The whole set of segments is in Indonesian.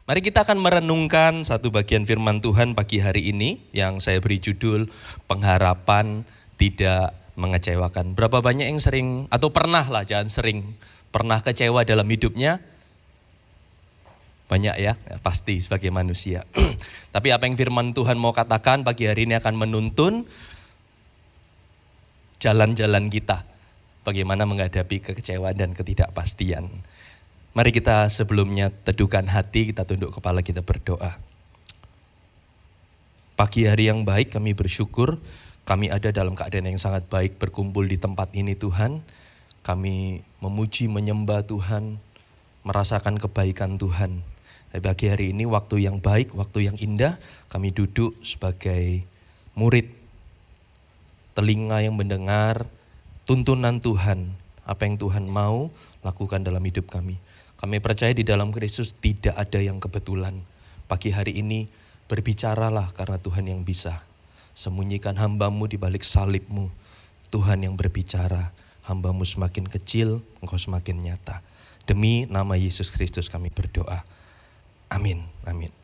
Mari kita akan merenungkan satu bagian firman Tuhan pagi hari ini yang saya beri judul pengharapan tidak mengecewakan. Berapa banyak yang sering atau pernah lah, jangan sering, pernah kecewa dalam hidupnya? Banyak ya, pasti sebagai manusia. Tapi apa yang firman Tuhan mau katakan pagi hari ini akan menuntun jalan-jalan kita. Bagaimana menghadapi kekecewaan dan ketidakpastian. Mari kita sebelumnya teduhkan hati, kita tunduk kepala, kita berdoa. Pagi hari yang baik kami bersyukur, kami ada dalam keadaan yang sangat baik berkumpul di tempat ini Tuhan. Kami memuji, menyembah Tuhan, merasakan kebaikan Tuhan. Pagi hari ini waktu yang baik, waktu yang indah, kami duduk sebagai murid, telinga yang mendengar tuntunan Tuhan, apa yang Tuhan mau lakukan dalam hidup kami. Kami percaya di dalam Kristus tidak ada yang kebetulan. Pagi hari ini berbicaralah karena Tuhan yang bisa. Sembunyikan hamba-Mu di balik salib-Mu. Tuhan yang berbicara, hamba-Mu semakin kecil, Engkau semakin nyata. Demi nama Yesus Kristus kami berdoa. Amin, amin.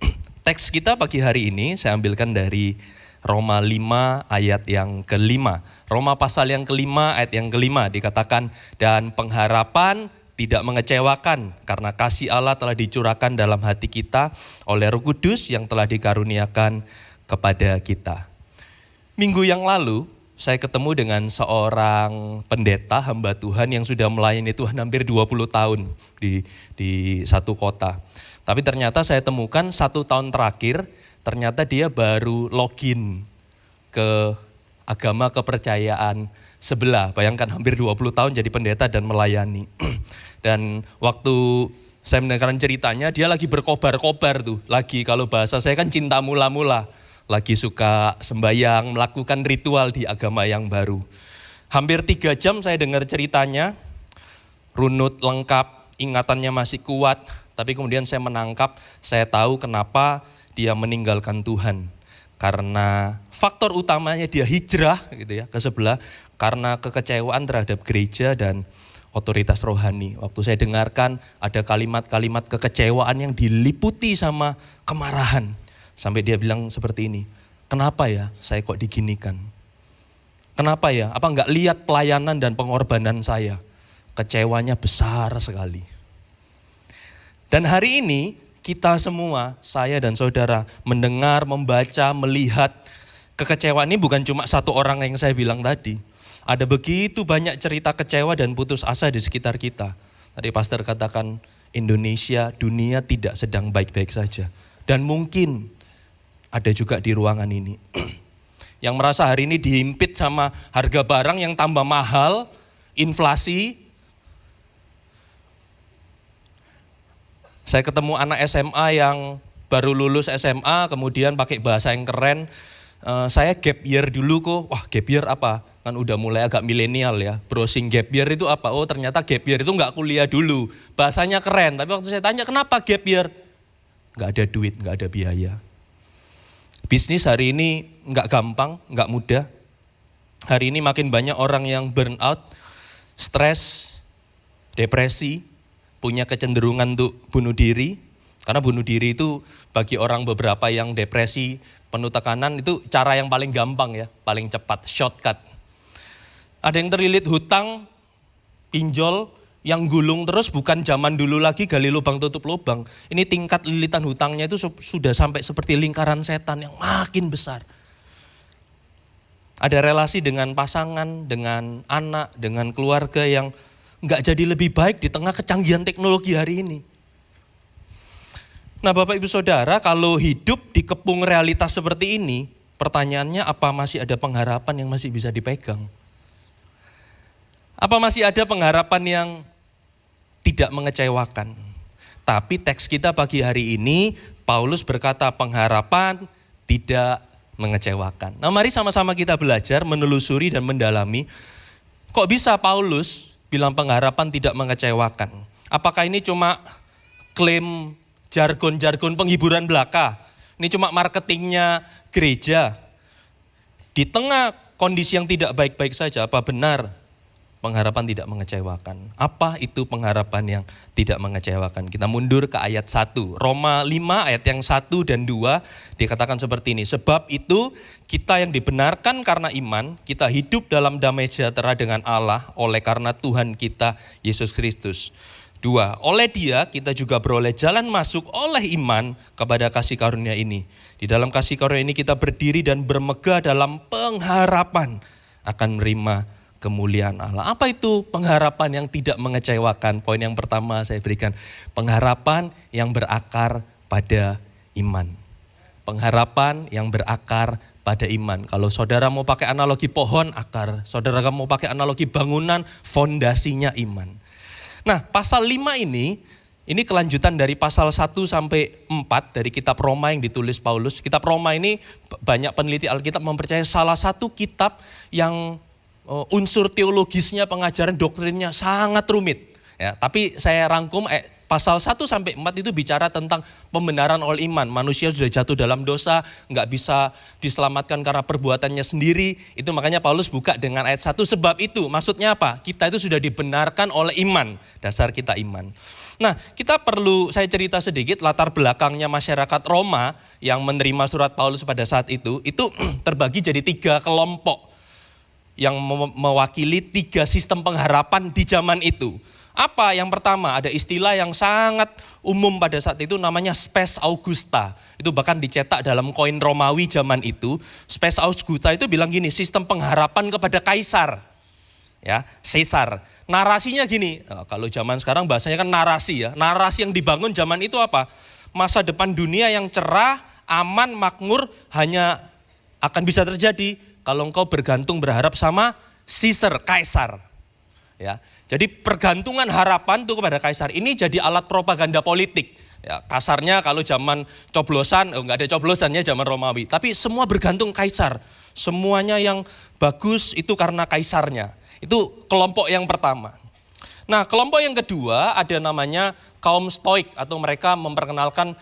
Teks kita pagi hari ini saya ambilkan dari Roma 5 ayat yang ke-5. Roma pasal yang ke-5 ayat yang ke-5 dikatakan, dan pengharapan tidak mengecewakan karena kasih Allah telah dicurahkan dalam hati kita oleh Roh Kudus yang telah dikaruniakan kepada kita. Minggu yang lalu saya ketemu dengan seorang pendeta hamba Tuhan yang sudah melayani Tuhan hampir 20 tahun di satu kota. Tapi ternyata saya temukan 1 tahun terakhir ternyata dia baru login ke agama kepercayaan sebelah. Bayangkan hampir 20 tahun jadi pendeta dan melayani. Dan waktu saya mendengarkan ceritanya, dia lagi berkobar-kobar tuh. Lagi kalau bahasa saya kan cinta mula-mula. Lagi suka sembahyang, melakukan ritual di agama yang baru. Hampir 3 jam saya dengar ceritanya. Runut lengkap, ingatannya masih kuat. Tapi kemudian saya menangkap, saya tahu kenapa dia meninggalkan Tuhan. Karena faktor utamanya dia hijrah gitu ya ke sebelah karena kekecewaan terhadap gereja dan otoritas rohani. Waktu saya dengarkan ada kalimat-kalimat kekecewaan yang diliputi sama kemarahan. Sampai dia bilang seperti ini, kenapa ya saya kok diginikan? Kenapa ya? Apa enggak lihat pelayanan dan pengorbanan saya? Kecewanya besar sekali. Dan hari ini kita semua, saya dan saudara, mendengar, membaca, melihat kekecewaan ini bukan cuma satu orang yang saya bilang tadi. Ada begitu banyak cerita kecewa dan putus asa di sekitar kita. Tadi pastor katakan Indonesia, dunia tidak sedang baik-baik saja. Dan mungkin ada juga di ruangan ini. Yang merasa hari ini dihimpit sama harga barang yang tambah mahal, inflasi. Saya ketemu anak SMA yang baru lulus SMA, kemudian pakai bahasa yang keren. Saya gap year dulu kok. Wah, gap year apa? Kan udah mulai agak milenial ya. Browsing gap year itu apa? Oh, ternyata gap year itu enggak kuliah dulu. Bahasanya keren, tapi waktu saya tanya kenapa gap year? Enggak ada duit, enggak ada biaya. Bisnis hari ini enggak gampang, enggak mudah. Hari ini makin banyak orang yang burn out, stres, depresi, punya kecenderungan untuk bunuh diri. Karena bunuh diri itu bagi orang beberapa yang depresi, penuh tekanan itu cara yang paling gampang ya, paling cepat, shortcut. Ada yang terlilit hutang, pinjol, yang gulung terus bukan zaman dulu lagi gali lubang tutup lubang. Ini tingkat lilitan hutangnya itu sudah sampai seperti lingkaran setan yang makin besar. Ada relasi dengan pasangan, dengan anak, dengan keluarga yang enggak jadi lebih baik di tengah kecanggihan teknologi hari ini. Nah Bapak Ibu Saudara, kalau hidup dikepung realitas seperti ini, pertanyaannya apa masih ada pengharapan yang masih bisa dipegang? Apa masih ada pengharapan yang tidak mengecewakan? Tapi teks kita pagi hari ini, Paulus berkata pengharapan tidak mengecewakan. Nah mari sama-sama kita belajar, menelusuri dan mendalami. Kok bisa Paulus bilang pengharapan tidak mengecewakan? Apakah ini cuma klaim jargon-jargon penghiburan belaka? Ini cuma marketingnya gereja? Di tengah kondisi yang tidak baik-baik saja, apa benar pengharapan tidak mengecewakan. Apa itu pengharapan yang tidak mengecewakan? Kita mundur ke ayat 1. Roma 5 ayat yang 1 dan 2 dikatakan seperti ini. Sebab itu kita yang dibenarkan karena iman, kita hidup dalam damai sejahtera dengan Allah oleh karena Tuhan kita Yesus Kristus. 2. Oleh Dia kita juga beroleh jalan masuk oleh iman kepada kasih karunia ini. Di dalam kasih karunia ini kita berdiri dan bermegah dalam pengharapan akan menerima kemuliaan Allah. Apa itu pengharapan yang tidak mengecewakan? Poin yang pertama saya berikan, pengharapan yang berakar pada iman. Pengharapan yang berakar pada iman. Kalau saudara mau pakai analogi pohon, akar. Saudara mau pakai analogi bangunan, fondasinya iman. Nah, pasal 5 ini kelanjutan dari pasal 1 sampai 4 dari kitab Roma yang ditulis Paulus. Kitab Roma ini banyak peneliti Alkitab mempercayai salah satu kitab yang unsur teologisnya, pengajaran doktrinnya sangat rumit. Ya, tapi saya rangkum pasal 1 sampai 4 itu bicara tentang pembenaran oleh iman. Manusia sudah jatuh dalam dosa, nggak bisa diselamatkan karena perbuatannya sendiri. Itu makanya Paulus buka dengan ayat 1, sebab itu. Maksudnya apa? Kita itu sudah dibenarkan oleh iman. Dasar kita iman. Nah, kita perlu saya cerita sedikit latar belakangnya masyarakat Roma yang menerima surat Paulus pada saat itu terbagi jadi 3 kelompok yang mewakili 3 sistem pengharapan di zaman itu. Apa? Yang pertama, ada istilah yang sangat umum pada saat itu namanya Spes Augusta. Itu bahkan dicetak dalam koin Romawi zaman itu. Spes Augusta itu bilang gini, sistem pengharapan kepada kaisar. Ya, Caesar. Narasinya gini, kalau zaman sekarang bahasanya kan narasi ya. Narasi yang dibangun zaman itu apa? Masa depan dunia yang cerah, aman, makmur hanya akan bisa terjadi kalau engkau bergantung berharap sama Caesar, kaisar. Ya. Jadi pergantungan harapan itu kepada kaisar ini jadi alat propaganda politik. Ya, kasarnya kalau zaman coblosan, enggak ada coblosannya zaman Romawi. Tapi semua bergantung kaisar. Semuanya yang bagus itu karena kaisarnya. Itu kelompok yang pertama. Nah, kelompok yang kedua ada namanya kaum Stoik atau mereka memperkenalkan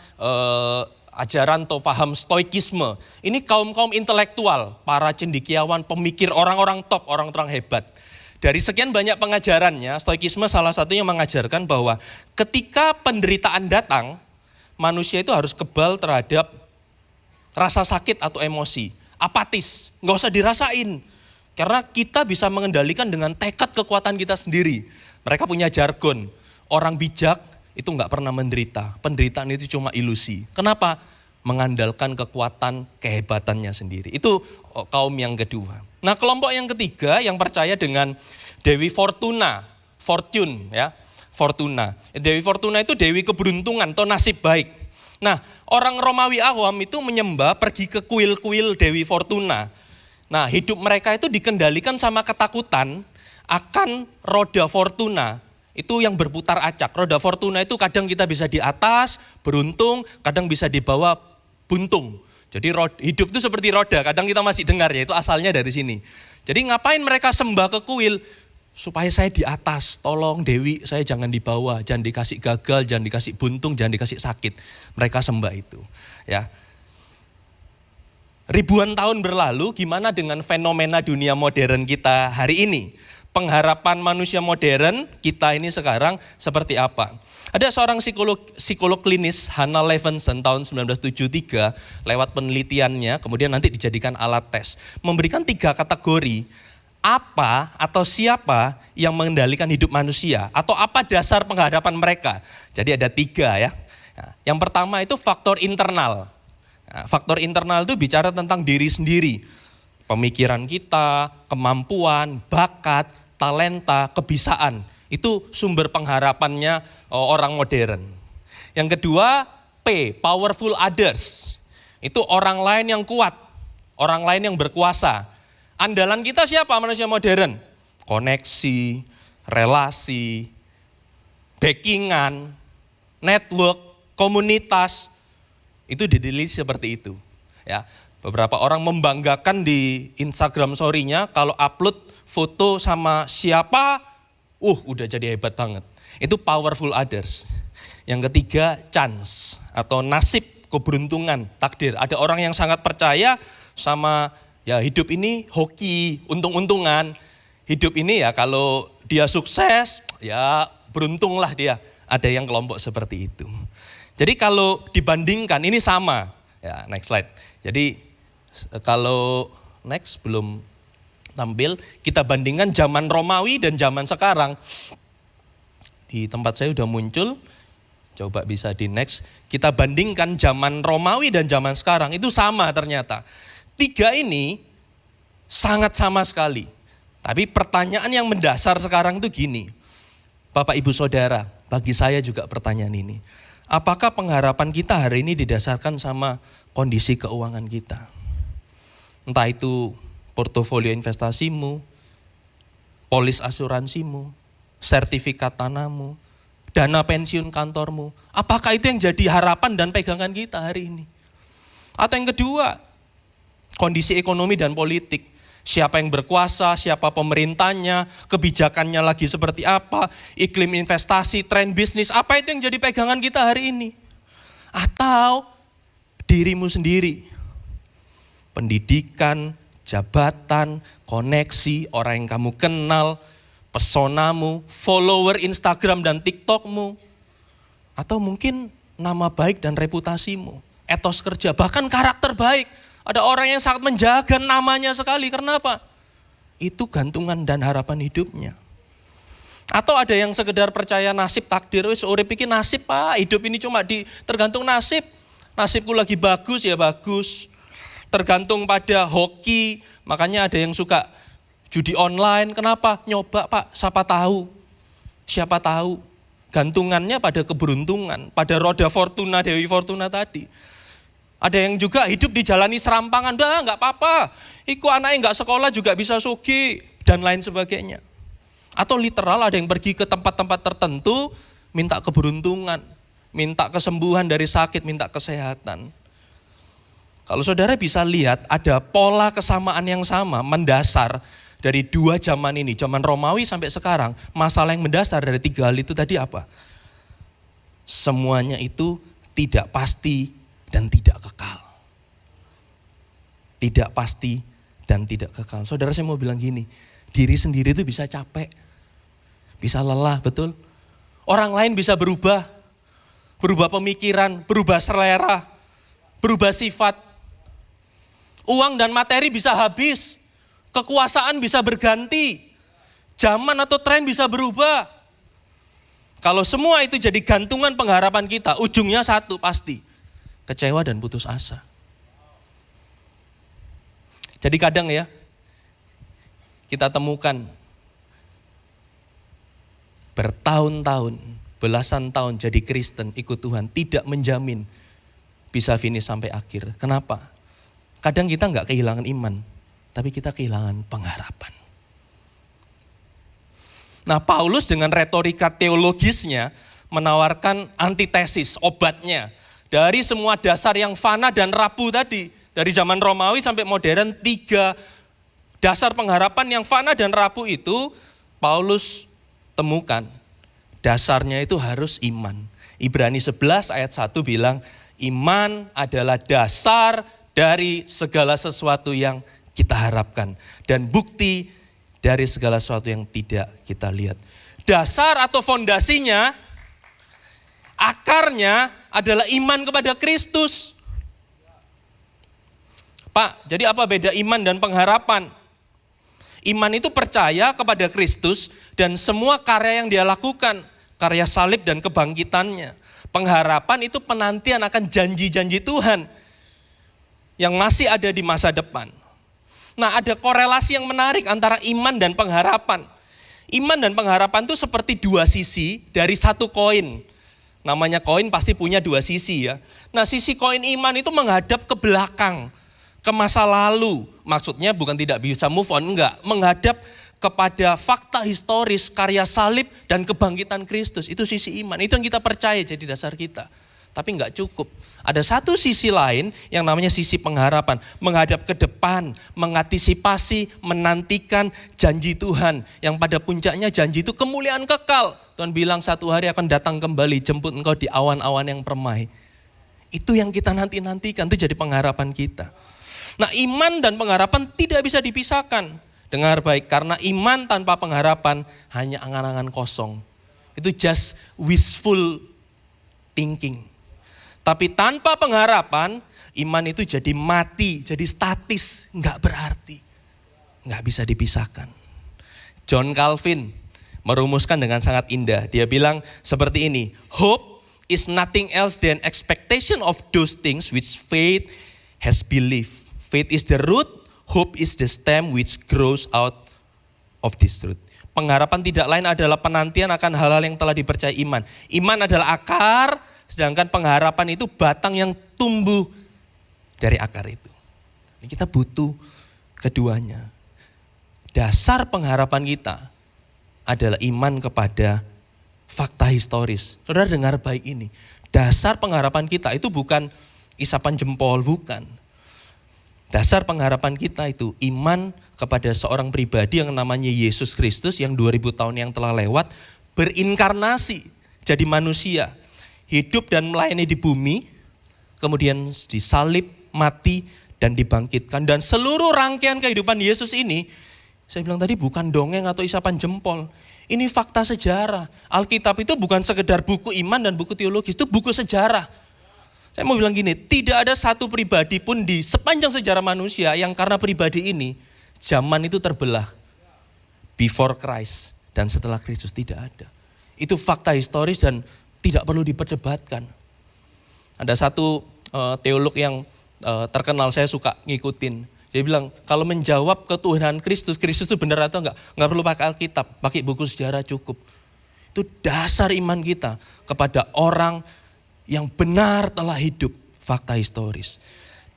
ajaran atau paham stoikisme. Ini kaum-kaum intelektual, para cendekiawan, pemikir, orang-orang top, orang-orang hebat. Dari sekian banyak pengajarannya, stoikisme salah satunya mengajarkan bahwa ketika penderitaan datang, manusia itu harus kebal terhadap rasa sakit atau emosi. Apatis, nggak usah dirasain. Karena kita bisa mengendalikan dengan tekad kekuatan kita sendiri. Mereka punya jargon, orang bijak itu nggak pernah menderita. Penderitaan itu cuma ilusi. Kenapa? Mengandalkan kekuatan kehebatannya sendiri. Itu kaum yang kedua. Nah, kelompok yang ketiga yang percaya dengan Dewi Fortuna, Fortune ya, Fortuna. Dewi Fortuna itu dewi keberuntungan atau nasib baik. Nah, orang Romawi awam itu menyembah, pergi ke kuil-kuil Dewi Fortuna. Nah, hidup mereka itu dikendalikan sama ketakutan akan roda Fortuna. Itu yang berputar acak. Roda Fortuna itu kadang kita bisa di atas, beruntung, kadang bisa di bawah, buntung. Jadi hidup itu seperti roda, kadang kita masih dengar ya, itu asalnya dari sini. Jadi ngapain mereka sembah ke kuil? Supaya saya di atas, tolong Dewi saya jangan di bawah, jangan dikasih gagal, jangan dikasih buntung, jangan dikasih sakit. Mereka sembah itu. Ya. Ribuan tahun berlalu, gimana dengan fenomena dunia modern kita hari ini? Pengharapan manusia modern kita ini sekarang seperti apa? Ada seorang psikolog klinis, Hannah Levinson tahun 1973, lewat penelitiannya kemudian nanti dijadikan alat tes. Memberikan 3 kategori, apa atau siapa yang mengendalikan hidup manusia atau apa dasar pengharapan mereka. Jadi ada 3 ya. Yang pertama itu faktor internal. Faktor internal itu bicara tentang diri sendiri. Pemikiran kita, kemampuan, bakat, talenta, kebisaan. Itu sumber pengharapannya orang modern. Yang kedua, P, powerful others. Itu orang lain yang kuat, orang lain yang berkuasa. Andalan kita siapa manusia modern? Koneksi, relasi, backingan, network, komunitas. Itu didilih seperti itu. Ya, beberapa orang membanggakan di Instagram story-nya kalau upload foto sama siapa, udah jadi hebat banget. Itu powerful others. Yang ketiga, chance atau nasib, keberuntungan, takdir. Ada orang yang sangat percaya sama ya hidup ini hoki, untung-untungan. hidup ini ya kalau dia sukses, ya beruntunglah dia. Ada yang kelompok seperti itu. Jadi kalau dibandingkan, ini sama. Ya, next slide. Jadi kalau next belum tampil, kita bandingkan zaman Romawi dan zaman sekarang. Di tempat saya udah muncul, coba bisa di next. Kita bandingkan zaman Romawi dan zaman sekarang, itu sama ternyata. Tiga ini sangat sama sekali. Tapi pertanyaan yang mendasar sekarang itu gini. Bapak Ibu Saudara, bagi saya juga pertanyaan ini. Apakah pengharapan kita hari ini didasarkan sama kondisi keuangan kita? Entah itu portofolio investasimu, polis asuransimu, sertifikat tanahmu, dana pensiun kantormu. Apakah itu yang jadi harapan dan pegangan kita hari ini? Atau yang kedua, kondisi ekonomi dan politik. Siapa yang berkuasa, siapa pemerintahnya, kebijakannya lagi seperti apa, iklim investasi, tren bisnis, apa itu yang jadi pegangan kita hari ini? Atau dirimu sendiri, pendidikan, jabatan, koneksi, orang yang kamu kenal, pesonamu, follower Instagram dan TikTokmu, atau mungkin nama baik dan reputasimu, etos kerja, bahkan karakter baik. Ada orang yang sangat menjaga namanya sekali, karena apa? Itu gantungan dan harapan hidupnya. Atau ada yang sekedar percaya nasib takdir, wis urip iki nasib Pak, hidup ini cuma tergantung nasib. Nasibku lagi bagus ya bagus. Tergantung pada hoki, makanya ada yang suka judi online. Kenapa? Nyoba Pak, siapa tahu. Siapa tahu. Gantungannya pada keberuntungan, pada roda Fortuna, Dewi Fortuna tadi. Ada yang juga hidup dijalani serampangan, dah nggak apa-apa. Iku anaknya nggak sekolah juga bisa sugih dan lain sebagainya. Atau literal ada yang pergi ke tempat-tempat tertentu, minta keberuntungan, minta kesembuhan dari sakit, minta kesehatan. Kalau saudara bisa lihat ada pola kesamaan yang sama, mendasar dari dua zaman ini, zaman Romawi sampai sekarang. Masalah yang mendasar dari tiga hal itu tadi apa? Semuanya itu tidak pasti dan tidak kekal. Tidak pasti dan tidak kekal. Saudara, saya mau bilang gini, diri sendiri itu bisa capek, bisa lelah, betul? Orang lain bisa berubah pemikiran, berubah selera, berubah sifat. Uang dan materi bisa habis, kekuasaan bisa berganti, zaman atau tren bisa berubah. Kalau semua itu jadi gantungan pengharapan kita, ujungnya satu pasti, kecewa dan putus asa. Jadi kadang ya, kita temukan bertahun-tahun, belasan tahun jadi Kristen, ikut Tuhan, tidak menjamin bisa finish sampai akhir. Kenapa? Kadang kita nggak kehilangan iman, tapi kita kehilangan pengharapan. Nah, Paulus dengan retorika teologisnya menawarkan antitesis, obatnya. Dari semua dasar yang fana dan rapuh tadi, dari zaman Romawi sampai modern, tiga dasar pengharapan yang fana dan rapuh itu Paulus temukan. Dasarnya itu harus iman. Ibrani 11 ayat 1 bilang, iman adalah dasar dari segala sesuatu yang kita harapkan. Dan bukti dari segala sesuatu yang tidak kita lihat. Dasar atau fondasinya, akarnya adalah iman kepada Kristus. Pak, jadi apa beda iman dan pengharapan? Iman itu percaya kepada Kristus dan semua karya yang dia lakukan, karya salib dan kebangkitannya. Pengharapan itu penantian akan janji-janji Tuhan yang masih ada di masa depan. Nah, ada korelasi yang menarik antara iman dan pengharapan. Iman dan pengharapan itu seperti dua sisi dari satu koin. Namanya koin pasti punya dua sisi ya. Nah, sisi koin iman itu menghadap ke belakang, ke masa lalu. Maksudnya bukan tidak bisa move on, enggak. Menghadap kepada fakta historis, karya salib dan kebangkitan Kristus. Itu sisi iman, itu yang kita percaya jadi dasar kita. Tapi enggak cukup. Ada satu sisi lain yang namanya sisi pengharapan. Menghadap ke depan, mengantisipasi, menantikan janji Tuhan. Yang pada puncaknya janji itu kemuliaan kekal. Tuhan bilang satu hari akan datang kembali, jemput engkau di awan-awan yang permai. Itu yang kita nantikan, itu jadi pengharapan kita. Nah, iman dan pengharapan tidak bisa dipisahkan. Dengar baik, karena iman tanpa pengharapan hanya angan-angan kosong. Itu just wishful thinking. Tapi tanpa pengharapan, iman itu jadi mati, jadi statis, enggak berarti. Enggak bisa dipisahkan. John Calvin merumuskan dengan sangat indah. Dia bilang seperti ini, hope is nothing else than expectation of those things which faith has believed. Faith is the root, hope is the stem which grows out of this root. Pengharapan tidak lain adalah penantian akan hal-hal yang telah dipercayai iman. Iman adalah akar, sedangkan pengharapan itu batang yang tumbuh dari akar itu. Kita butuh keduanya. Dasar pengharapan kita adalah iman kepada fakta historis. Saudara dengar baik ini. Dasar pengharapan kita itu bukan isapan jempol, bukan. Dasar pengharapan kita itu iman kepada seorang pribadi yang namanya Yesus Kristus yang 2000 tahun yang telah lewat berinkarnasi jadi manusia, hidup dan melayani di bumi, kemudian disalib, mati dan dibangkitkan. Dan seluruh rangkaian kehidupan Yesus ini, saya bilang tadi bukan dongeng atau isapan jempol. Ini fakta sejarah. Alkitab itu bukan sekedar buku iman dan buku teologis, itu buku sejarah. Saya mau bilang gini, tidak ada satu pribadi pun di sepanjang sejarah manusia yang karena pribadi ini, zaman itu terbelah. Before Christ dan setelah Kristus, tidak ada. Itu fakta historis dan tidak perlu diperdebatkan. Ada satu teolog yang terkenal, saya suka ngikutin. Dia bilang, kalau menjawab ketuhanan Kristus, Kristus itu benar atau enggak perlu pakai Alkitab, pakai buku sejarah cukup. Itu dasar iman kita kepada orang yang benar telah hidup, fakta historis.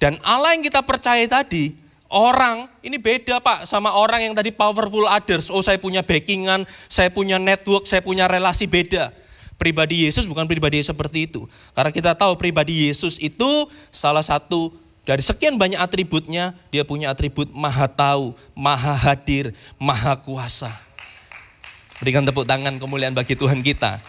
Dan Allah yang kita percaya tadi, orang, ini beda Pak sama orang yang tadi powerful others. Oh saya punya backingan, saya punya network, saya punya relasi, beda. Pribadi Yesus bukan pribadi seperti itu. Karena kita tahu pribadi Yesus itu salah satu dari sekian banyak atributnya, dia punya atribut maha tahu, maha hadir, maha kuasa. Berikan tepuk tangan kemuliaan bagi Tuhan kita.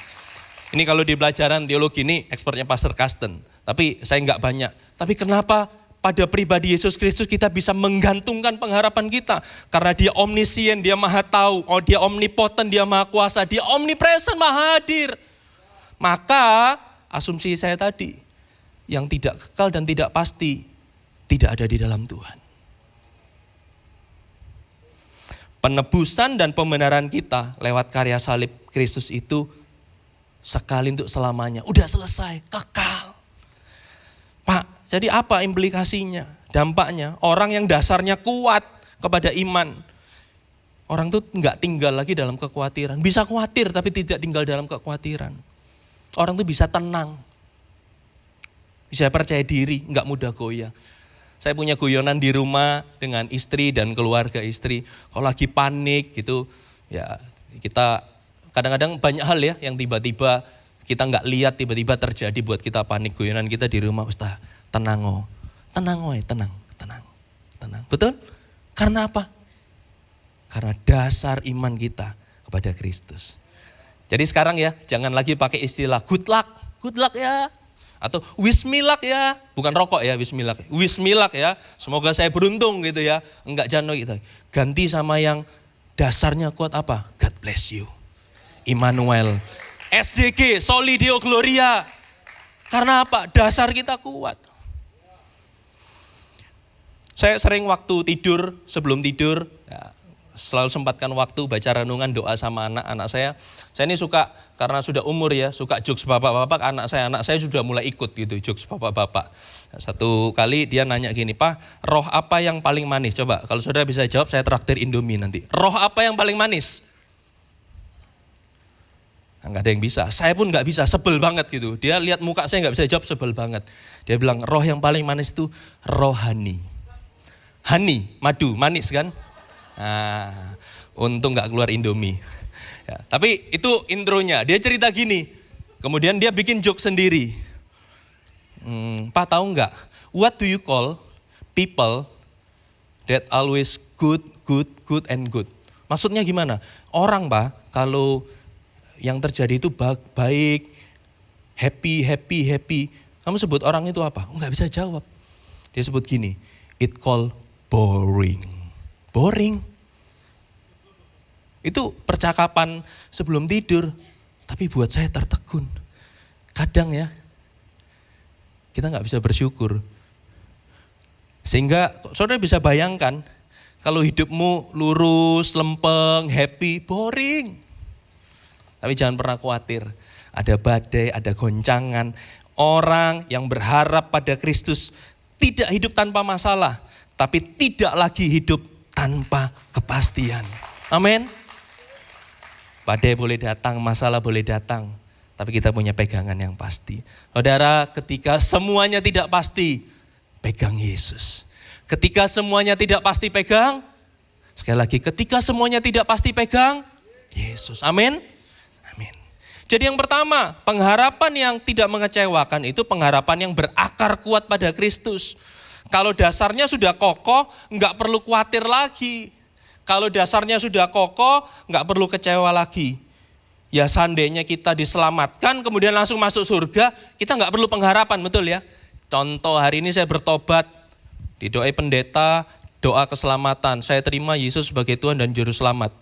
Ini kalau di pelajaran teologi ini expertnya Pastor Kasten. Tapi saya enggak banyak. Tapi kenapa pada pribadi Yesus Kristus kita bisa menggantungkan pengharapan kita? Karena dia omniscient, dia maha tahu. Oh dia omnipotent, dia maha kuasa. Dia omnipresent, maha hadir. Maka asumsi saya tadi, yang tidak kekal dan tidak pasti, tidak ada di dalam Tuhan. Penebusan dan pembenaran kita lewat karya salib Kristus itu sekali untuk selamanya. Udah selesai, kekal. Pak, jadi apa implikasinya? Dampaknya, orang yang dasarnya kuat kepada iman. Orang itu enggak tinggal lagi dalam kekhawatiran. Bisa khawatir tapi tidak tinggal dalam kekhawatiran. Orang itu bisa tenang. Bisa percaya diri, enggak mudah goyah. Saya punya guyonan di rumah dengan istri dan keluarga istri. Kalau lagi panik gitu, ya kita kadang-kadang banyak hal ya yang tiba-tiba kita nggak lihat, tiba-tiba terjadi buat kita panik. Guyonan kita di rumah, Ustaz, tenang oh, tenang. Betul? Karena apa? Karena dasar iman kita kepada Kristus. Jadi sekarang ya, jangan lagi pakai istilah good luck ya. Atau wish me luck ya, bukan rokok ya wish me luck ya, semoga saya beruntung gitu ya. Enggak, jangan gitu. Ganti sama yang dasarnya kuat apa? God bless you. Immanuel, SDG, Soli Deo Gloria. Karena apa? Dasar kita kuat. Saya sering waktu tidur, sebelum tidur, ya, selalu sempatkan waktu baca renungan, doa sama anak-anak saya. Saya ini suka, karena sudah umur ya, suka jokes bapak-bapak, anak saya sudah mulai ikut gitu, jokes bapak-bapak. Satu kali dia nanya gini, Pak, roh apa yang paling manis? Coba, kalau saudara bisa jawab, saya traktir Indomie nanti. Roh apa yang paling manis? Nggak ada yang bisa, saya pun nggak bisa, sebel banget gitu. Dia lihat muka saya nggak bisa jawab, sebel banget. Dia bilang roh yang paling manis itu rohani. Honey, madu, manis kan? Nah, untung nggak keluar Indomie. Ya, tapi itu intronya, dia cerita gini. Kemudian dia bikin joke sendiri. Pak tahu nggak? What do you call people that always good and good? Maksudnya gimana? Orang Pak, kalau yang terjadi itu baik, happy. Kamu sebut orang itu apa? Nggak bisa jawab. Dia sebut gini, it called boring. Itu percakapan sebelum tidur. Tapi buat saya tertegun. Kadang ya, kita gak bisa bersyukur. Sehingga saudara bisa bayangkan, kalau hidupmu lurus, lempeng, happy, boring. Tapi jangan pernah khawatir. Ada badai, ada goncangan. Orang yang berharap pada Kristus tidak hidup tanpa masalah. Tapi tidak lagi hidup tanpa kepastian. Amin. Badai boleh datang, masalah boleh datang. Tapi kita punya pegangan yang pasti. Saudara, ketika semuanya tidak pasti, pegang Yesus. Ketika semuanya tidak pasti, pegang. Sekali lagi, ketika semuanya tidak pasti, pegang Yesus. Amin. Amin. Jadi yang pertama, pengharapan yang tidak mengecewakan itu pengharapan yang berakar kuat pada Kristus. Kalau dasarnya sudah kokoh, enggak perlu khawatir lagi. Kalau dasarnya sudah kokoh, enggak perlu kecewa lagi. Ya seandainya kita diselamatkan, kemudian langsung masuk surga, kita enggak perlu pengharapan, betul ya? Contoh, hari ini saya bertobat, didoai pendeta, doa keselamatan. Saya terima Yesus sebagai Tuhan dan Juru Selamat.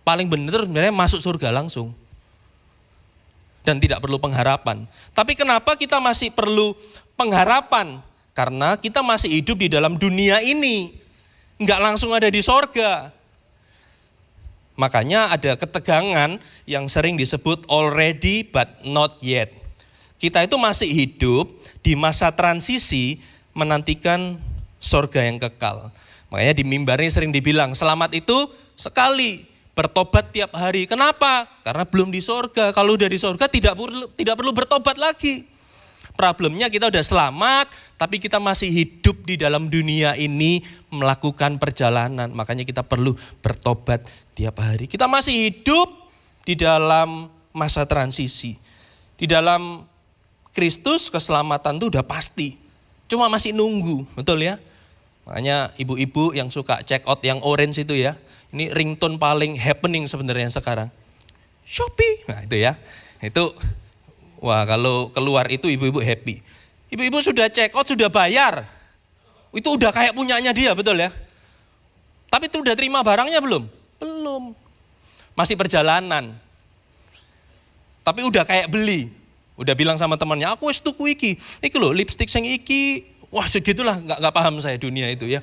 Paling benar sebenarnya masuk surga langsung. Dan tidak perlu pengharapan. Tapi kenapa kita masih perlu pengharapan? Karena kita masih hidup di dalam dunia ini. Enggak langsung ada di sorga. Makanya ada ketegangan yang sering disebut already but not yet. Kita itu masih hidup di masa transisi menantikan sorga yang kekal. Makanya di mimbar ini sering dibilang selamat itu sekali. Bertobat tiap hari. Kenapa? Karena belum di sorga. Kalau udah di sorga tidak perlu bertobat lagi. Problemnya kita udah selamat, tapi kita masih hidup di dalam dunia ini melakukan perjalanan. Makanya kita perlu bertobat tiap hari. Kita masih hidup di dalam masa transisi. Di dalam Kristus keselamatan itu udah pasti. Cuma masih nunggu, betul ya? Makanya ibu-ibu yang suka check out yang orange itu ya. Ini ringtone paling happening sebenarnya sekarang. Shopee, nah itu ya. Itu, wah kalau keluar itu ibu-ibu happy. Ibu-ibu sudah check out, sudah bayar. Itu udah kayak punyanya dia, betul ya. Tapi itu udah terima barangnya belum? Belum. Masih perjalanan. Tapi udah kayak beli. Udah bilang sama temannya, aku wis tuku iki. Iki loh lipstick sing iki. Wah segitulah, gak paham saya dunia itu ya.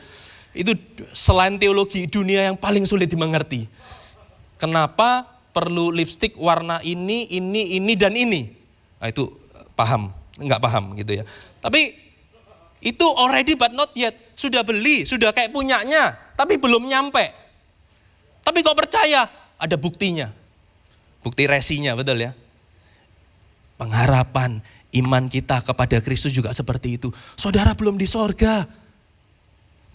Itu selain teologi dunia yang paling sulit dimengerti. Kenapa perlu lipstick warna ini, dan ini? Nah itu paham, enggak paham gitu ya. Tapi itu already but not yet. Sudah beli, sudah kayak punyanya, tapi belum nyampe. Tapi kok percaya? Ada buktinya. Bukti resinya, betul ya. Pengharapan iman kita kepada Kristus juga seperti itu. Saudara belum di sorga.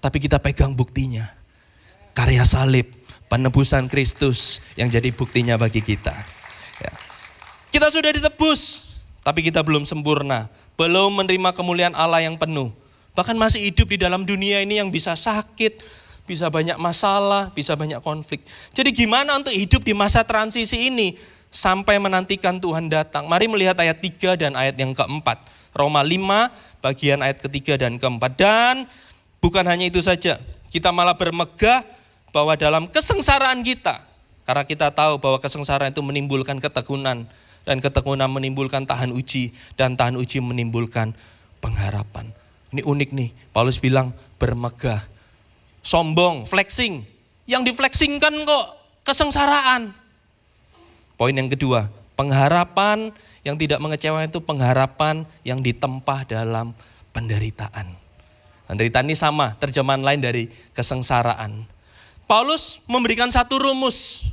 Tapi kita pegang buktinya. Karya salib, penebusan Kristus yang jadi buktinya bagi kita. Ya. Kita sudah ditebus, tapi kita belum sempurna. Belum menerima kemuliaan Allah yang penuh. Bahkan masih hidup di dalam dunia ini yang bisa sakit, bisa banyak masalah, bisa banyak konflik. Jadi gimana untuk hidup di masa transisi ini sampai menantikan Tuhan datang? Mari melihat ayat 3 dan ayat yang keempat. Roma 5 bagian ayat ketiga dan keempat. Dan bukan hanya itu saja, kita malah bermegah bahwa dalam kesengsaraan kita, karena kita tahu bahwa kesengsaraan itu menimbulkan ketekunan, dan ketekunan menimbulkan tahan uji, dan tahan uji menimbulkan pengharapan. Ini unik nih, Paulus bilang bermegah, sombong, flexing. Yang diflexingkan kok kesengsaraan. Poin yang kedua, pengharapan yang tidak mengecewakan itu pengharapan yang ditempa dalam penderitaan. Penderitaan ini sama, terjemahan lain dari kesengsaraan. Paulus memberikan satu rumus.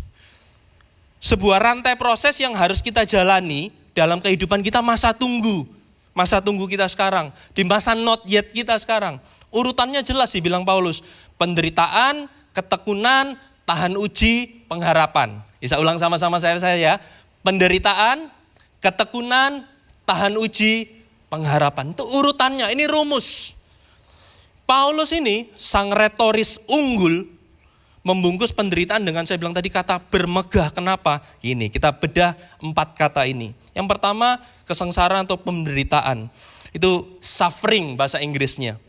Sebuah rantai proses yang harus kita jalani dalam kehidupan kita masa tunggu. Masa tunggu kita sekarang. Di masa not yet kita sekarang. Urutannya jelas sih bilang Paulus. Penderitaan, ketekunan, tahan uji, pengharapan. Bisa ulang sama-sama saya ya. Penderitaan, ketekunan, tahan uji, pengharapan. Itu urutannya, ini rumus. Paulus ini sang retoris unggul membungkus penderitaan dengan saya bilang tadi kata bermegah. Kenapa? Ini kita bedah 4 kata ini. Yang pertama kesengsaraan atau penderitaan. Itu suffering bahasa Inggrisnya.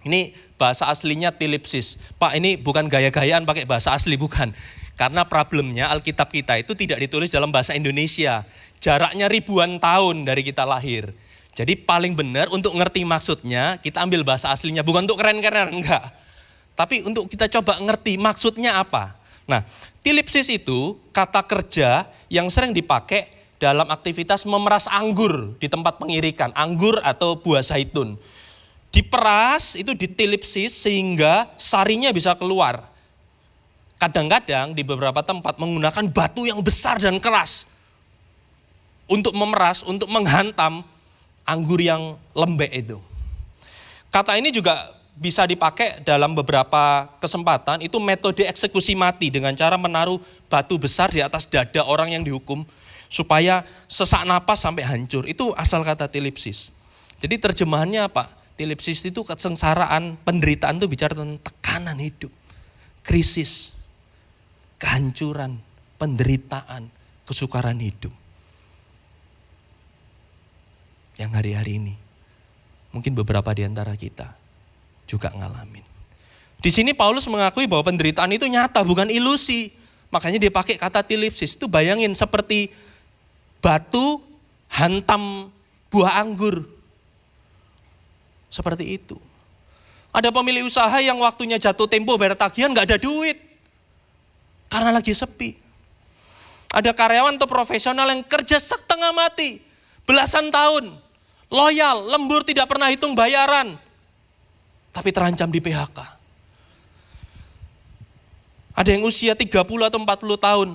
Ini bahasa aslinya tilipsis. Pak ini bukan gaya-gayaan pakai bahasa asli, bukan. Karena problemnya Alkitab kita itu tidak ditulis dalam bahasa Indonesia. Jaraknya ribuan tahun dari kita lahir. Jadi paling benar untuk ngerti maksudnya kita ambil bahasa aslinya. Bukan untuk keren-keren, enggak. Tapi untuk kita coba ngerti maksudnya apa. Nah, tilipsis itu kata kerja yang sering dipakai dalam aktivitas memeras anggur di tempat pengirikan. Anggur atau buah zaitun. Diperas itu ditilipsis sehingga sarinya bisa keluar. Kadang-kadang di beberapa tempat menggunakan batu yang besar dan keras untuk memeras, untuk menghantam anggur yang lembek itu. Kata ini juga bisa dipakai dalam beberapa kesempatan, itu metode eksekusi mati dengan cara menaruh batu besar di atas dada orang yang dihukum supaya sesak napas sampai hancur. Itu asal kata tilipsis. Jadi terjemahannya apa? Tilipsis itu kesengsaraan, penderitaan itu bicara tentang tekanan hidup, krisis, kehancuran, penderitaan, kesukaran hidup. Yang hari-hari ini mungkin beberapa di antara kita juga ngalamin. Di sini Paulus mengakui bahwa penderitaan itu nyata, bukan ilusi. Makanya dia pakai kata tilipsis. Itu bayangin seperti batu hantam buah anggur. Seperti itu. Ada pemilik usaha yang waktunya jatuh tempo bayar tagihan gak ada duit. Karena lagi sepi. Ada karyawan atau profesional yang kerja setengah mati. Belasan tahun. Loyal, lembur, tidak pernah hitung bayaran. Tapi terancam di PHK. Ada yang usia 30 atau 40 tahun.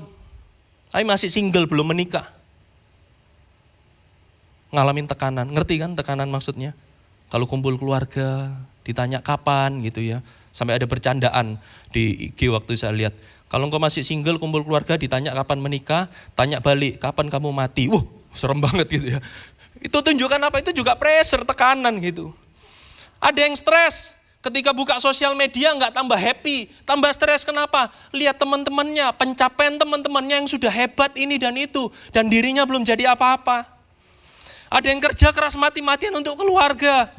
Tapi masih single, belum menikah. Ngalamin tekanan. Ngerti kan tekanan maksudnya? Kalau kumpul keluarga, ditanya kapan gitu ya. Sampai ada bercandaan di IG waktu saya lihat. Kalau engkau masih single, kumpul keluarga, ditanya kapan menikah, tanya balik, kapan kamu mati. Serem banget gitu ya. Itu tunjukkan apa? Itu juga pressure, tekanan gitu. Ada yang stres, ketika buka sosial media nggak tambah happy, tambah stres. Kenapa? Lihat teman-temannya, pencapaian teman-temannya yang sudah hebat ini dan itu. Dan dirinya belum jadi apa-apa. Ada yang kerja keras mati-matian untuk keluarga,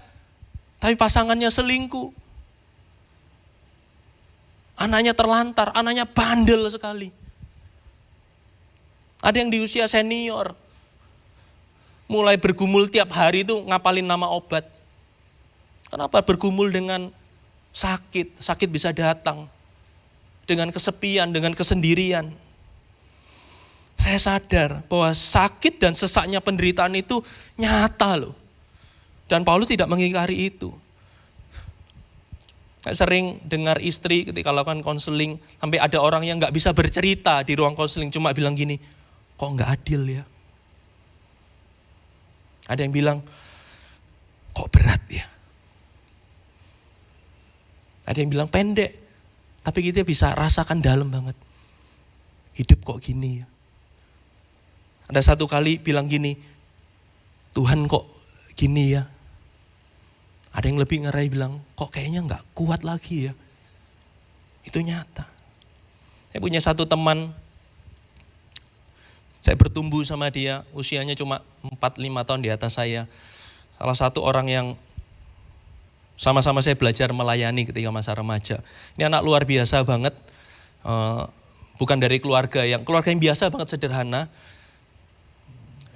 tapi pasangannya selingkuh. Anaknya terlantar, anaknya bandel sekali. Ada yang di usia senior, mulai bergumul tiap hari itu ngapalin nama obat. Kenapa? Bergumul dengan sakit, sakit bisa datang. Dengan kesepian, dengan kesendirian. Saya sadar bahwa sakit dan sesaknya penderitaan itu nyata loh. Dan Paulus tidak mengingkari itu. Saya sering dengar istri ketika lakukan konseling, sampai ada orang yang gak bisa bercerita di ruang konseling, cuma bilang gini, kok gak adil ya? Ada yang bilang, kok berat ya? Ada yang bilang pendek, tapi kita bisa rasakan dalam banget. Hidup kok gini ya? Ada satu kali bilang gini, Tuhan kok gini ya? Ada yang lebih ngerai bilang, kok kayaknya gak kuat lagi ya. Itu nyata. Saya punya satu teman, saya bertumbuh sama dia, usianya cuma 4-5 tahun di atas saya. Salah satu orang yang sama-sama saya belajar melayani ketika masa remaja. Ini anak luar biasa banget, bukan dari keluarga yang biasa banget, sederhana.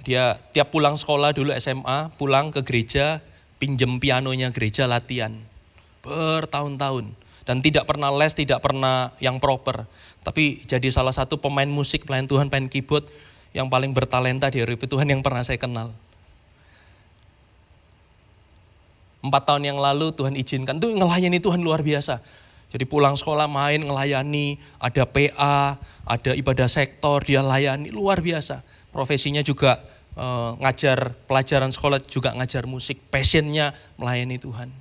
Dia tiap pulang sekolah dulu SMA, pulang ke gereja, pinjem pianonya gereja latihan bertahun-tahun dan tidak pernah les, tidak pernah yang proper, tapi jadi salah satu pemain musik, pelayan Tuhan, pemain keyboard yang paling bertalenta di hidup Tuhan yang pernah saya kenal. 4 tahun yang lalu Tuhan izinkan, tuh ngelayani Tuhan luar biasa. Jadi pulang sekolah main ngelayani, ada PA, ada ibadah sektor, dia layani luar biasa. Profesinya juga ngajar pelajaran sekolah, juga ngajar musik, passionnya melayani Tuhan.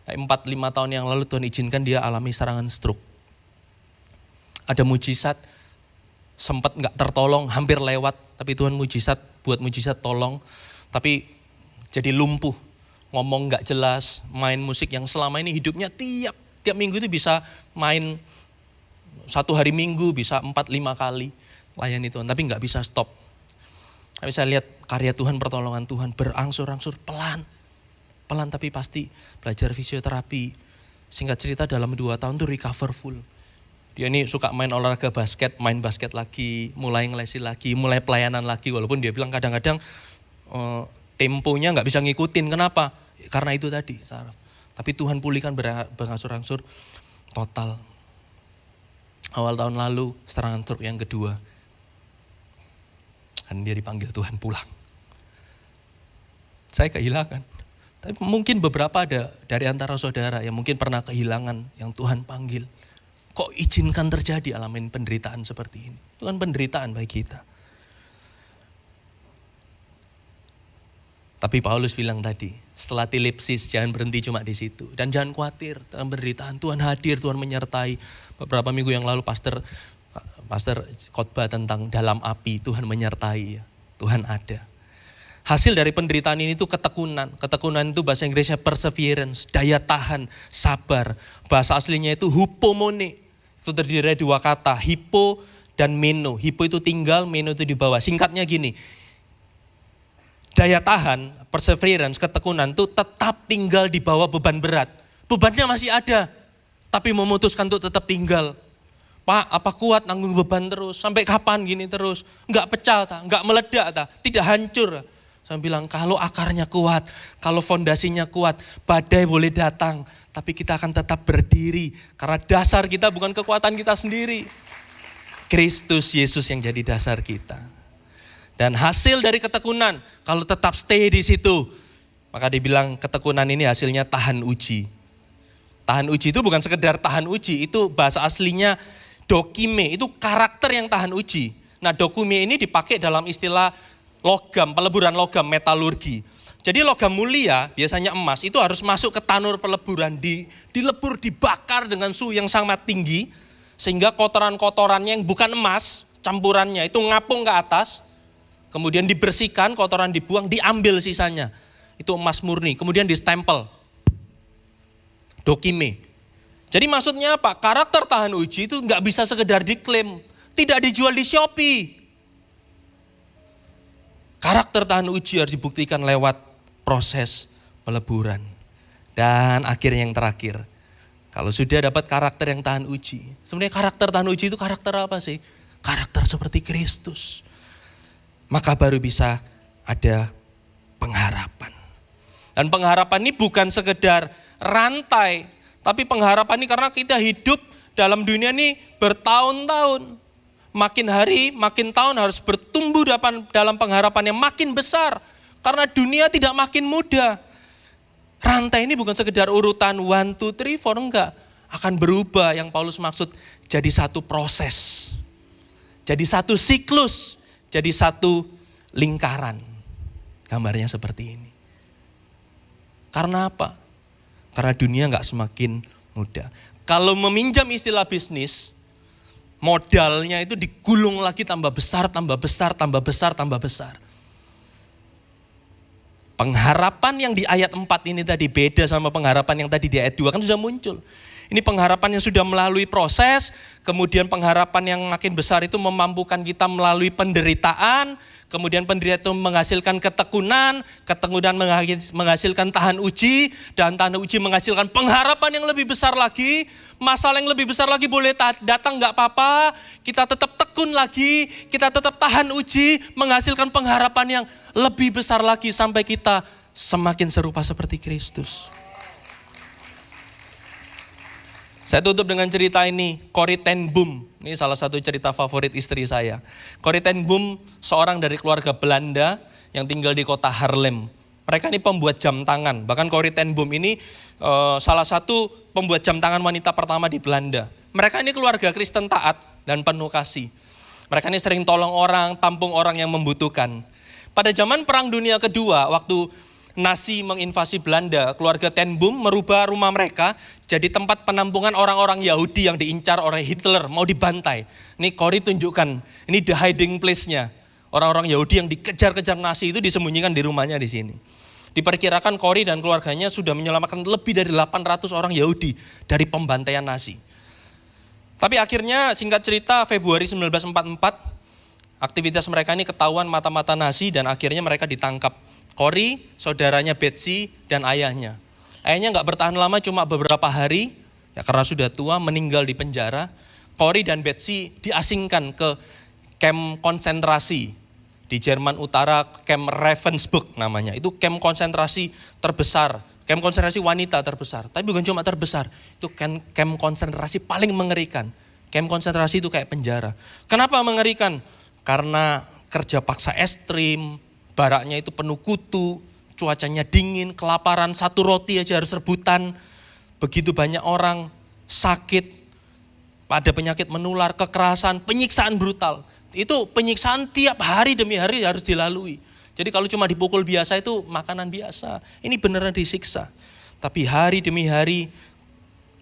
4-5 tahun yang lalu Tuhan izinkan dia alami serangan stroke. Ada mujizat, sempat gak tertolong, hampir lewat, tapi Tuhan buat mujizat tolong, tapi jadi lumpuh, ngomong gak jelas, main musik yang selama ini hidupnya tiap minggu itu bisa main 1 hari minggu, bisa 4-5 kali layani Tuhan, tapi gak bisa stop. Tapi saya lihat karya Tuhan, pertolongan Tuhan berangsur-angsur pelan tapi pasti belajar fisioterapi. Singkat cerita dalam 2 tahun itu recover full. Dia ini suka main olahraga basket, main basket lagi, mulai ngelesi lagi, mulai pelayanan lagi. Walaupun dia bilang kadang-kadang temponya nggak bisa ngikutin. Kenapa? Karena itu tadi, saraf. Tapi Tuhan pulihkan berangsur-angsur total. Awal tahun lalu serangan stroke yang kedua. Dan dia dipanggil Tuhan pulang. Saya kehilangan. Tapi mungkin beberapa ada dari antara saudara yang mungkin pernah kehilangan yang Tuhan panggil. Kok izinkan terjadi alamin penderitaan seperti ini? Itu kan penderitaan bagi kita. Tapi Paulus bilang tadi, setelah tilipsis jangan berhenti cuma di situ. Dan jangan khawatir dalam penderitaan, Tuhan hadir, Tuhan menyertai. Beberapa minggu yang lalu pastor khotbah tentang dalam api, Tuhan menyertai, Tuhan ada. Hasil dari penderitaan ini itu ketekunan. Ketekunan itu bahasa Inggrisnya perseverance, daya tahan, sabar. Bahasa aslinya itu hupomone. Itu terdiri dari dua kata, hipo dan meno. Hipo itu tinggal, meno itu di bawah. Singkatnya gini, daya tahan, perseverance, ketekunan itu tetap tinggal di bawah beban berat. Bebannya masih ada, tapi memutuskan untuk tetap tinggal. Pak, apa kuat nanggung beban terus? Sampai kapan gini terus? Enggak pecah, enggak meledak, tidak hancur. Saya bilang kalau akarnya kuat, kalau fondasinya kuat, badai boleh datang. Tapi kita akan tetap berdiri. Karena dasar kita bukan kekuatan kita sendiri. Kristus Yesus yang jadi dasar kita. Dan hasil dari ketekunan, kalau tetap stay di situ, maka dibilang ketekunan ini hasilnya tahan uji. Tahan uji itu bukan sekedar tahan uji, itu bahasa aslinya dokime, itu karakter yang tahan uji. Nah dokime ini dipakai dalam istilah logam, peleburan logam, metalurgi. Jadi logam mulia, biasanya emas, itu harus masuk ke tanur peleburan, dilebur, dibakar dengan suhu yang sangat tinggi, sehingga kotoran-kotorannya yang bukan emas, campurannya itu ngapung ke atas, kemudian dibersihkan, kotoran dibuang, diambil sisanya. Itu emas murni, kemudian distempel. Dokime. Jadi maksudnya apa? Karakter tahan uji itu nggak bisa sekedar diklaim, tidak dijual di Shopee. Karakter tahan uji harus dibuktikan lewat proses peleburan. Dan akhirnya yang terakhir, kalau sudah dapat karakter yang tahan uji, sebenarnya karakter tahan uji itu karakter apa sih? Karakter seperti Kristus. Maka baru bisa ada pengharapan. Dan pengharapan ini bukan sekedar rantai, tapi pengharapan ini karena kita hidup dalam dunia ini bertahun-tahun. Makin hari, makin tahun harus bertumbuh dalam pengharapan yang makin besar. Karena dunia tidak makin mudah. Rantai ini bukan sekedar urutan 1, 2, 3, 4, enggak. Akan berubah yang Paulus maksud jadi satu proses. Jadi satu siklus, jadi satu lingkaran. Gambarnya seperti ini. Karena apa? Karena dunia enggak semakin mudah. Kalau meminjam istilah bisnis, modalnya itu digulung lagi tambah besar, tambah besar, tambah besar, tambah besar. Pengharapan yang di ayat 4 ini tadi beda sama pengharapan yang tadi di ayat 2 kan sudah muncul. Ini pengharapan yang sudah melalui proses, kemudian pengharapan yang makin besar itu memampukan kita melalui penderitaan, kemudian penderitaan itu menghasilkan ketekunan, ketekunan menghasilkan tahan uji, dan tahan uji menghasilkan pengharapan yang lebih besar lagi. Masalah yang lebih besar lagi boleh datang gak apa-apa, kita tetap tekun lagi, kita tetap tahan uji, menghasilkan pengharapan yang lebih besar lagi sampai kita semakin serupa seperti Kristus. Saya tutup dengan cerita ini, Corrie ten Boom. Ini salah satu cerita favorit istri saya. Corrie ten Boom seorang dari keluarga Belanda yang tinggal di kota Haarlem. Mereka ini pembuat jam tangan. Bahkan Corrie ten Boom ini salah satu pembuat jam tangan wanita pertama di Belanda. Mereka ini keluarga Kristen taat dan penuh kasih. Mereka ini sering tolong orang, tampung orang yang membutuhkan. Pada zaman Perang Dunia Kedua, waktu Nazi menginvasi Belanda, keluarga ten Boom merubah rumah mereka jadi tempat penampungan orang-orang Yahudi yang diincar oleh Hitler, mau dibantai. Ini Corrie tunjukkan, ini the hiding place-nya. Orang-orang Yahudi yang dikejar-kejar Nazi itu disembunyikan di rumahnya di sini. Diperkirakan Corrie dan keluarganya sudah menyelamatkan lebih dari 800 orang Yahudi dari pembantaian Nazi. Tapi akhirnya singkat cerita Februari 1944, aktivitas mereka ini ketahuan mata-mata Nazi dan akhirnya mereka ditangkap. Corrie, saudaranya Betsy, dan ayahnya. Ayahnya nggak bertahan lama, cuma beberapa hari, ya karena sudah tua, meninggal di penjara. Corrie dan Betsy diasingkan ke kamp konsentrasi di Jerman Utara, kamp Ravensbrück namanya. Itu kamp konsentrasi terbesar, kamp konsentrasi wanita terbesar. Tapi bukan cuma terbesar, itu kamp konsentrasi paling mengerikan. Kamp konsentrasi itu kayak penjara. Kenapa mengerikan? Karena kerja paksa ekstrim, baraknya itu penuh kutu, cuacanya dingin, kelaparan, satu roti aja harus rebutan. Begitu banyak orang sakit, pada penyakit menular, kekerasan, penyiksaan brutal. Itu penyiksaan tiap hari demi hari harus dilalui. Jadi kalau cuma dipukul biasa itu makanan biasa. Ini beneran disiksa. Tapi hari demi hari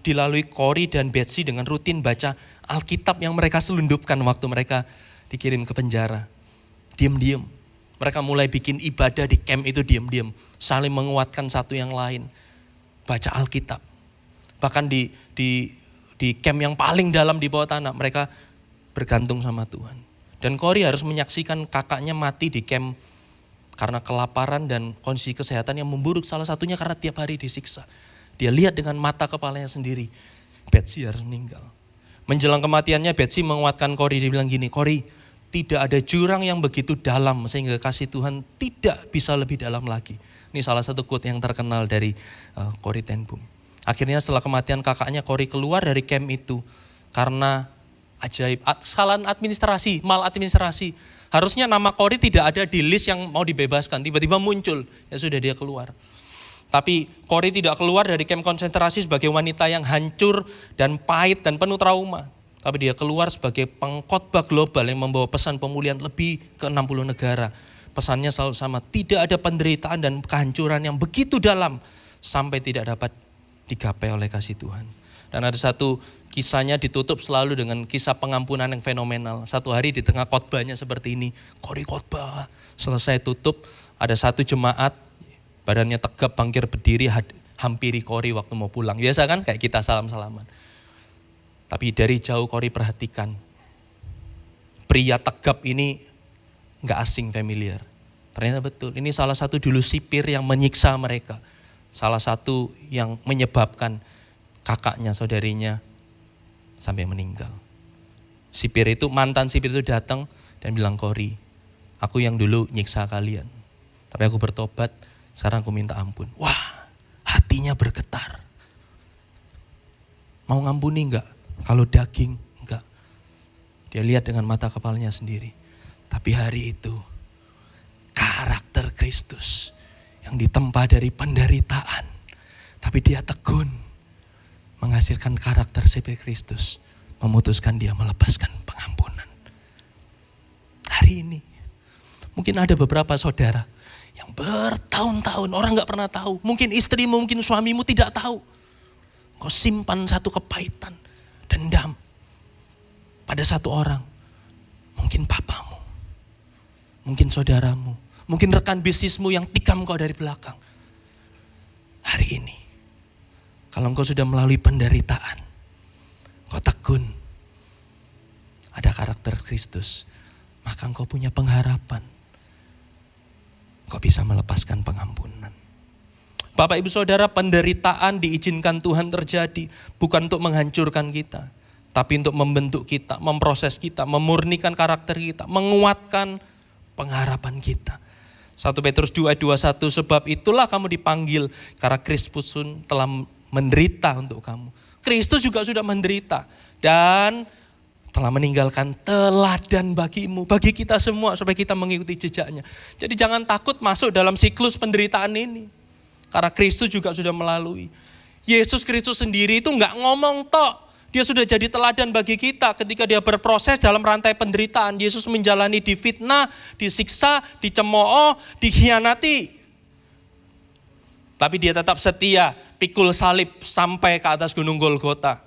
dilalui Corrie dan Betsy dengan rutin baca Alkitab yang mereka selundupkan waktu mereka dikirim ke penjara. Diam-diam. Mereka mulai bikin ibadah di camp itu diam-diam. Saling menguatkan satu yang lain. Baca Alkitab. Bahkan di camp yang paling dalam di bawah tanah mereka bergantung sama Tuhan. Dan Corrie harus menyaksikan kakaknya mati di camp karena kelaparan dan kondisi kesehatan yang memburuk. Salah satunya karena tiap hari disiksa. Dia lihat dengan mata kepalanya sendiri. Betsy harus meninggal. Menjelang kematiannya Betsy menguatkan Corrie. Dia bilang gini, Corrie, tidak ada jurang yang begitu dalam sehingga kasih Tuhan tidak bisa lebih dalam lagi. Ini salah satu quote yang terkenal dari Corrie ten Boom. Akhirnya setelah kematian kakaknya, Corrie keluar dari camp itu karena ajaib, kesalahan administrasi, maladministrasi. Harusnya nama Corrie tidak ada di list yang mau dibebaskan, tiba-tiba muncul, ya sudah dia keluar. Tapi Corrie tidak keluar dari kamp konsentrasi sebagai wanita yang hancur dan pahit dan penuh trauma. Tapi dia keluar sebagai pengkhotbah global yang membawa pesan pemulihan lebih ke 60 negara. Pesannya selalu sama, tidak ada penderitaan dan kehancuran yang begitu dalam sampai tidak dapat digapai oleh kasih Tuhan. Dan ada satu kisahnya ditutup selalu dengan kisah pengampunan yang fenomenal. Satu hari di tengah khotbahnya seperti ini, Corrie khotbah, selesai tutup, ada satu jemaat, badannya tegap bangkit berdiri, hampiri Corrie waktu mau pulang. Biasa kan kayak kita salam-salaman. Tapi dari jauh Corrie perhatikan, pria tegap ini gak asing, familiar. Ternyata betul, ini salah satu dulu sipir yang menyiksa mereka. Salah satu yang menyebabkan kakaknya, saudarinya sampai meninggal. Mantan sipir itu datang dan bilang, Corrie, aku yang dulu nyiksa kalian. Tapi aku bertobat, sekarang aku minta ampun. Wah, hatinya bergetar. Mau ngampuni enggak? Kalau daging, enggak. Dia lihat dengan mata kepalanya sendiri. Tapi hari itu, karakter Kristus yang ditempa dari penderitaan. Tapi dia tekun. Menghasilkan karakter seperti Kristus. Memutuskan dia melepaskan pengampunan. Hari ini, mungkin ada beberapa saudara yang bertahun-tahun orang gak pernah tahu. Mungkin istrimu, mungkin suamimu tidak tahu. Kau simpan satu kepahitan, dendam pada satu orang. Mungkin papamu, mungkin saudaramu, mungkin rekan bisnismu yang tikam kau dari belakang. Hari ini, kalau engkau sudah melalui penderitaan, kau tekun, ada karakter Kristus, maka engkau punya pengharapan. Kau bisa melepaskan pengampunan. Bapak Ibu Saudara, penderitaan diizinkan Tuhan terjadi bukan untuk menghancurkan kita, tapi untuk membentuk kita, memproses kita, memurnikan karakter kita, menguatkan pengharapan kita. 1 Petrus 2 ayat 21, sebab itulah kamu dipanggil karena Kristus pun telah menderita untuk kamu. Kristus juga sudah menderita dan telah meninggalkan teladan bagimu, bagi kita semua supaya kita mengikuti jejaknya. Jadi jangan takut masuk dalam siklus penderitaan ini. Karena Kristus juga sudah melalui. Yesus Kristus sendiri itu enggak ngomong tok. Dia sudah jadi teladan bagi kita ketika dia berproses dalam rantai penderitaan. Yesus menjalani difitnah, disiksa, dicemooh, dikhianati. Tapi dia tetap setia, pikul salib sampai ke atas gunung Golgota.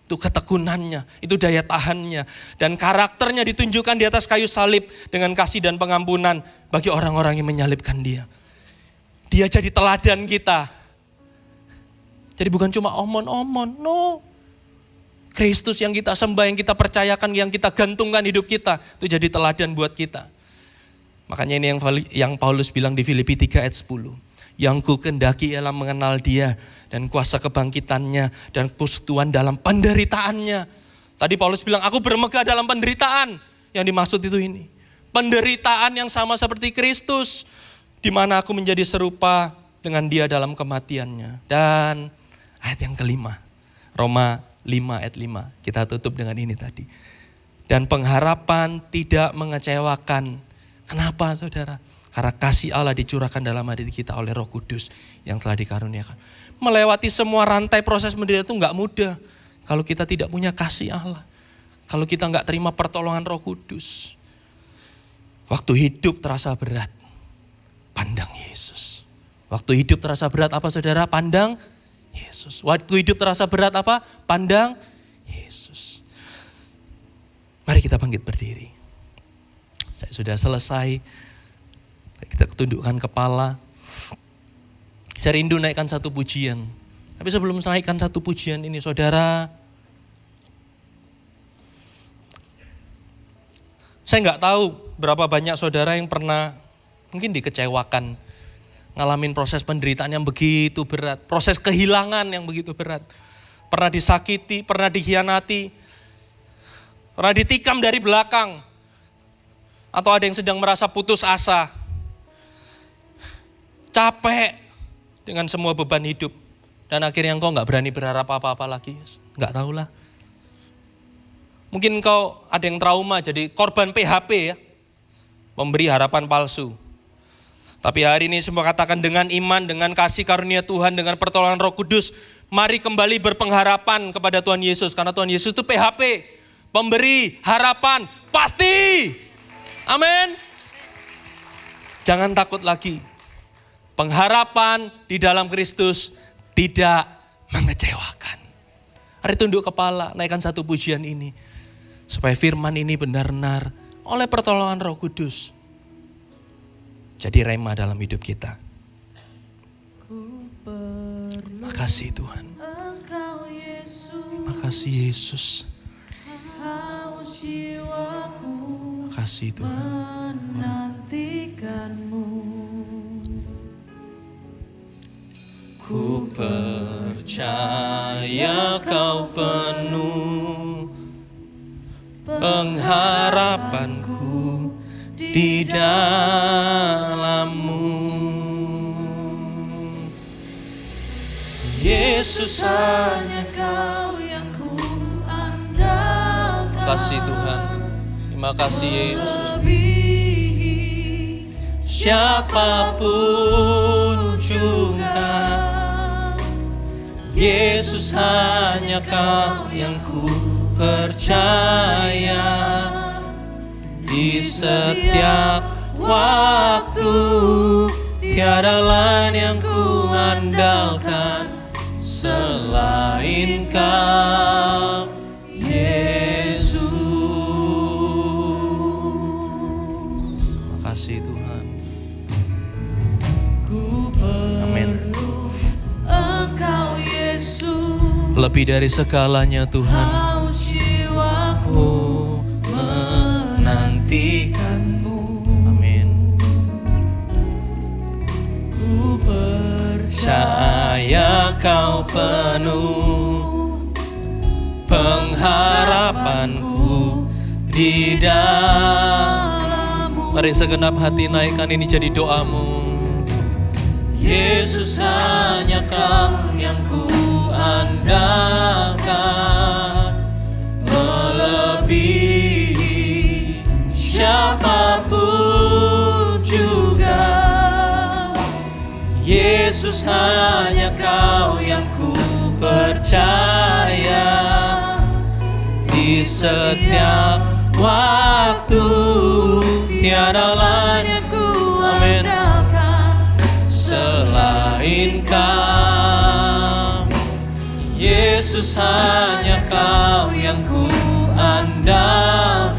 Itu ketekunannya, itu daya tahannya. Dan karakternya ditunjukkan di atas kayu salib dengan kasih dan pengampunan bagi orang-orang yang menyalibkan dia. Dia jadi teladan kita. Jadi bukan cuma omon-omon, no. Kristus yang kita sembah, yang kita percayakan, yang kita gantungkan hidup kita, itu jadi teladan buat kita. Makanya ini yang Paulus bilang di Filipi 3 ayat 10. Yang ku kendaki ialah mengenal dia dan kuasa kebangkitannya dan persekutuan dalam penderitaannya. Tadi Paulus bilang, aku bermegah dalam penderitaan. Yang dimaksud itu ini. Penderitaan yang sama seperti Kristus. Di mana aku menjadi serupa dengan dia dalam kematiannya. Dan ayat yang kelima. Roma 5 ayat 5. Kita tutup dengan ini tadi. Dan pengharapan tidak mengecewakan. Kenapa saudara? Karena kasih Allah dicurahkan dalam hati kita oleh Roh Kudus yang telah dikaruniakan. Melewati semua rantai proses penderitaan itu gak mudah. Kalau kita tidak punya kasih Allah. Kalau kita gak terima pertolongan Roh Kudus. Waktu hidup terasa berat. Pandang Yesus. Waktu hidup terasa berat apa saudara? Pandang Yesus. Waktu hidup terasa berat apa? Pandang Yesus. Mari kita bangkit berdiri. Saya sudah selesai. Kita tundukkan kepala. Saya rindu naikkan satu pujian. Tapi sebelum naikkan satu pujian ini saudara. Saya nggak tahu berapa banyak saudara yang pernah mungkin dikecewakan. Ngalamin proses penderitaan yang begitu berat. Proses kehilangan yang begitu berat. Pernah disakiti, pernah dikhianati. Pernah ditikam dari belakang. Atau ada yang sedang merasa putus asa. Capek dengan semua beban hidup. Dan akhirnya engkau gak berani berharap apa-apa lagi. Gak tahulah. Mungkin engkau ada yang trauma jadi korban PHP ya. Memberi harapan palsu. Tapi hari ini semua katakan dengan iman, dengan kasih karunia Tuhan, dengan pertolongan Roh Kudus. Mari kembali berpengharapan kepada Tuhan Yesus. Karena Tuhan Yesus itu PHP. Pemberi harapan pasti. Amin. Jangan takut lagi. Pengharapan di dalam Kristus tidak mengecewakan. Mari tunduk kepala, naikkan satu pujian ini. Supaya firman ini benar-benar oleh pertolongan Roh Kudus. Jadi rema dalam hidup kita. Makasih Tuhan. Makasih Yesus. Makasih Tuhan. Ku percaya kau penuh pengharapanku di dalam-Mu. Yesus hanya Kau yang ku andalkan. Terima kasih Tuhan. Terima kasih Yesus. Siapapun juga. Yesus hanya Kau yang ku percaya. Di setiap waktu tiada lain yang ku andalkan selain Kau, Yesus. Makasih Tuhan. Amin. Lebih dari segalanya Tuhan, aku menantikan-Mu. Amin. Ku percaya Kau penuh pengharapanku di dalam-Mu. Mari segenap hati naikkan ini jadi doamu. Yesus hanya Kau yang ku andalkan, melebihi siapapun juga. Yesus hanya Kau yang ku percaya. Di setiap waktu tiada lain yang ku andalkan selain Kau. Yesus hanya Kau yang ku andalkan,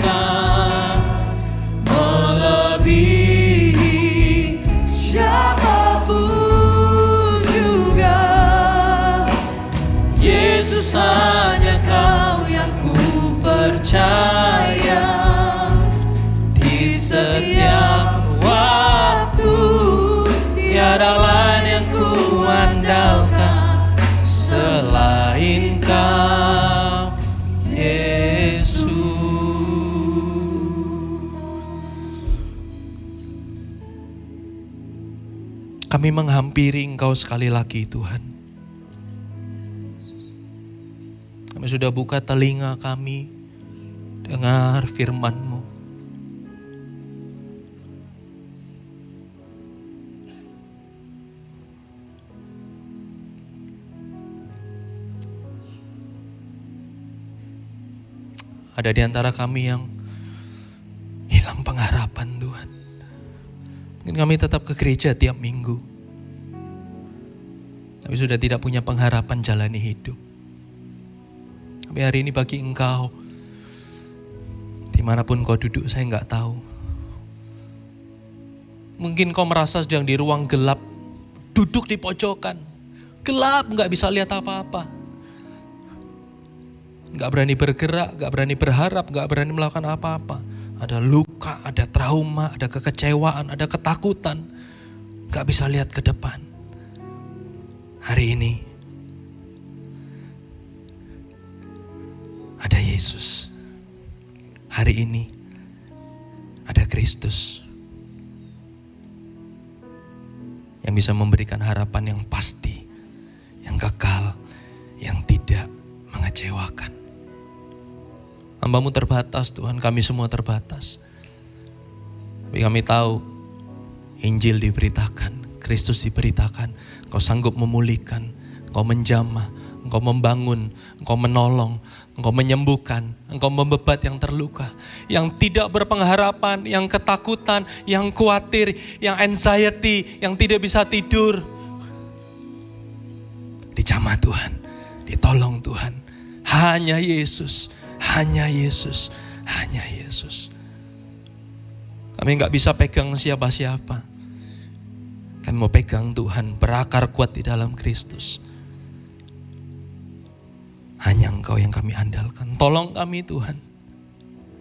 melebihi siapapun juga. Yesus hanya Kau yang ku percaya. Di setiap waktu tiada lain yang ku andalkan selain Kau, Yesus. Kami menghampiri Engkau sekali lagi Tuhan. Kami sudah buka telinga kami, dengar firman-Mu. Ada di antara kami yang hilang pengharapan Tuhan. Mungkin kami tetap ke gereja tiap minggu, tapi sudah tidak punya pengharapan jalani hidup. Tapi hari ini bagi Engkau, dimanapun kau duduk, saya nggak tahu. Mungkin kau merasa sedang di ruang gelap, duduk di pojokan, gelap, nggak bisa lihat apa-apa. Gak berani bergerak, gak berani berharap, gak berani melakukan apa-apa. Ada luka, ada trauma, ada kekecewaan, ada ketakutan. Gak bisa lihat ke depan. Hari ini ada Yesus. Hari ini ada Kristus yang bisa memberikan harapan yang pasti, yang kekal, yang tidak mengecewakan. Hamba-Mu terbatas Tuhan, kami semua terbatas. Tapi kami tahu Injil diberitakan, Kristus diberitakan. Engkau sanggup memulihkan, Engkau menjamah, Engkau membangun, Engkau menolong, Engkau menyembuhkan, Engkau membebat yang terluka, yang tidak berpengharapan, yang ketakutan, yang khawatir, yang anxiety, yang tidak bisa tidur. Dijamah Tuhan, ditolong Tuhan. Hanya Yesus, hanya Yesus, hanya Yesus. Kami gak bisa pegang siapa-siapa. Kami mau pegang Tuhan, berakar kuat di dalam Kristus. Hanya Engkau yang kami andalkan. Tolong kami Tuhan,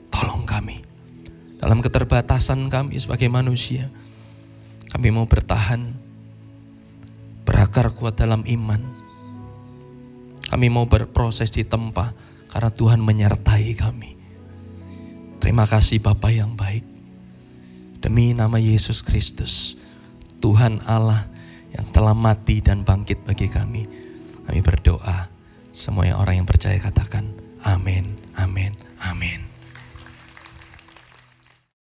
tolong kami. Dalam keterbatasan kami sebagai manusia, kami mau bertahan, berakar kuat dalam iman. Kami mau berproses di tempat, karena Tuhan menyertai kami. Terima kasih Bapa yang baik. Demi nama Yesus Kristus, Tuhan Allah yang telah mati dan bangkit bagi kami. Kami berdoa, semua orang yang percaya katakan amin, amin, amin.